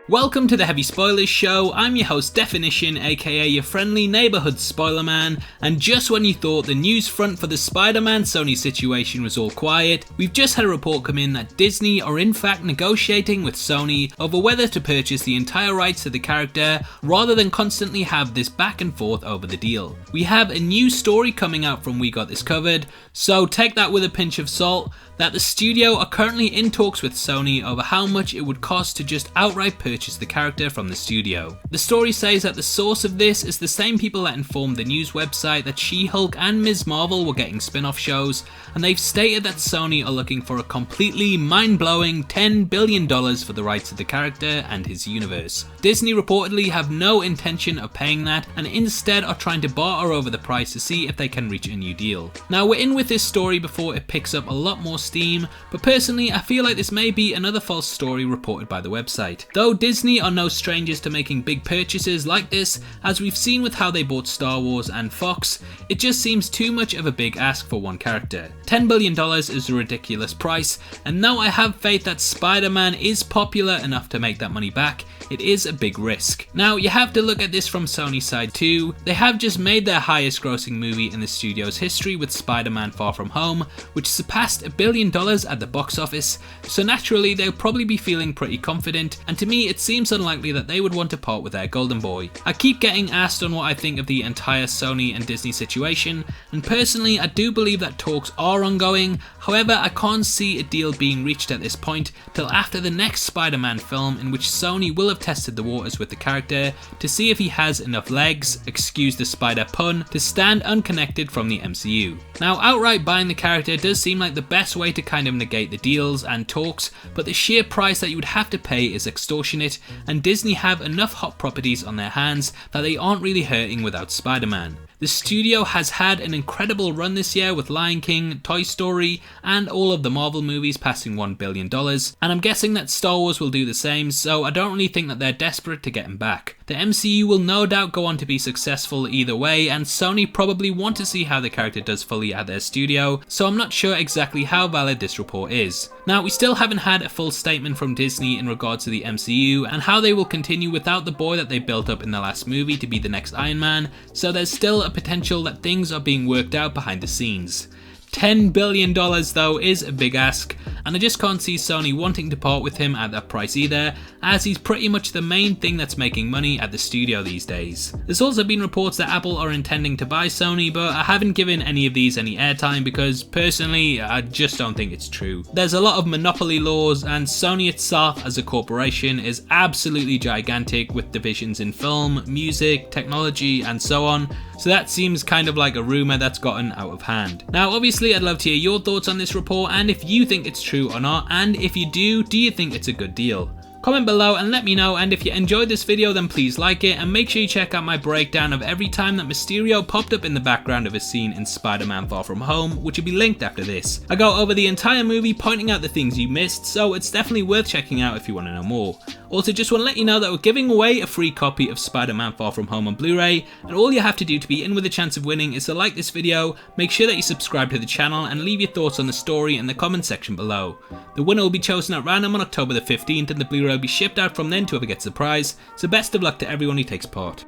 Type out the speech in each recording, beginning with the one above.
Welcome to the Heavy Spoilers Show. I'm your host Definition, aka your friendly neighbourhood spoiler man, and just when you thought the news front for the Spider-Man Sony situation was all quiet, we've just had a report come in that Disney are in fact negotiating with Sony over whether to purchase the entire rights to the character rather than constantly have this back and forth over the deal. We have a new story coming out from We Got This Covered, so take that with a pinch of salt, that the studio are currently in talks with Sony over how much it would cost to just outright purchase the character from the studio. The story says that the source of this is the same people that informed the news website that She-Hulk and Ms. Marvel were getting spin-off shows, and they've stated that Sony are looking for a completely mind-blowing $10 billion for the rights of the character and his universe. Disney reportedly have no intention of paying that and instead are trying to barter over the price to see if they can reach a new deal. Now we're in with this story before it picks up a lot more steam, but personally I feel like this may be another false story reported by the website. Though Disney are no strangers to making big purchases like this, as we've seen with how they bought Star Wars and Fox, it just seems too much of a big ask for one character. $10 billion is a ridiculous price, and though I have faith that Spider-Man is popular enough to make that money back, it is a big risk. Now you have to look at this from Sony's side too. They have just made their highest grossing movie in the studio's history with Spider-Man Far From Home, which surpassed $1 billion at the box office, so naturally they'll probably be feeling pretty confident, and to me it seems unlikely that they would want to part with their golden boy. I keep getting asked on what I think of the entire Sony and Disney situation, and personally I do believe that talks are ongoing. However, I can't see a deal being reached at this point till after the next Spider-Man film, in which Sony will have tested the waters with the character to see if he has enough legs, excuse the spider pun, to stand unconnected from the MCU. Now outright buying the character does seem like the best way to kind of negate the deals and talks, but the sheer price that you would have to pay is extortionate, and Disney have enough hot properties on their hands that they aren't really hurting without Spider-Man. The studio has had an incredible run this year with Lion King, Toy Story, and all of the Marvel movies passing $1 billion, and I'm guessing that Star Wars will do the same, so I don't really think that they're desperate to get him back. The MCU will no doubt go on to be successful either way, and Sony probably want to see how the character does fully at their studio, so I'm not sure exactly how valid this report is. Now, we still haven't had a full statement from Disney in regards to the MCU and how they will continue without the boy that they built up in the last movie to be the next Iron Man, so there's still a potential that things are being worked out behind the scenes. $10 billion though is a big ask, and I just can't see Sony wanting to part with him at that price either, as he's pretty much the main thing that's making money at the studio these days. There's also been reports that Apple are intending to buy Sony, but I haven't given any of these any airtime because personally I just don't think it's true. There's a lot of monopoly laws, and Sony itself as a corporation is absolutely gigantic with divisions in film, music, technology and so on, so that seems kind of like a rumour that's gotten out of hand. Now obviously I'd love to hear your thoughts on this report and if you think it's true or not, and if you do you think it's a good deal? Comment below and let me know, and if you enjoyed this video then please like it, and make sure you check out my breakdown of every time that Mysterio popped up in the background of a scene in Spider-Man Far From Home, which will be linked after this. I go over the entire movie pointing out the things you missed, so it's definitely worth checking out if you want to know more. Also just want to let you know that we're giving away a free copy of Spider-Man Far From Home on Blu-ray, and all you have to do to be in with a chance of winning is to like this video, make sure that you subscribe to the channel and leave your thoughts on the story in the comment section below. The winner will be chosen at random on October the 15th, and the Blu-ray will be shipped out from then to whoever gets the prize, so best of luck to everyone who takes part.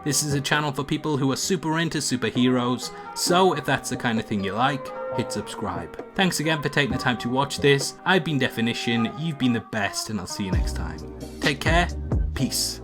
This is a channel for people who are super into superheroes, so if that's the kind of thing you like, hit subscribe. Thanks again for taking the time to watch this. I've been Definition, you've been the best, and I'll see you next time. Take care, peace.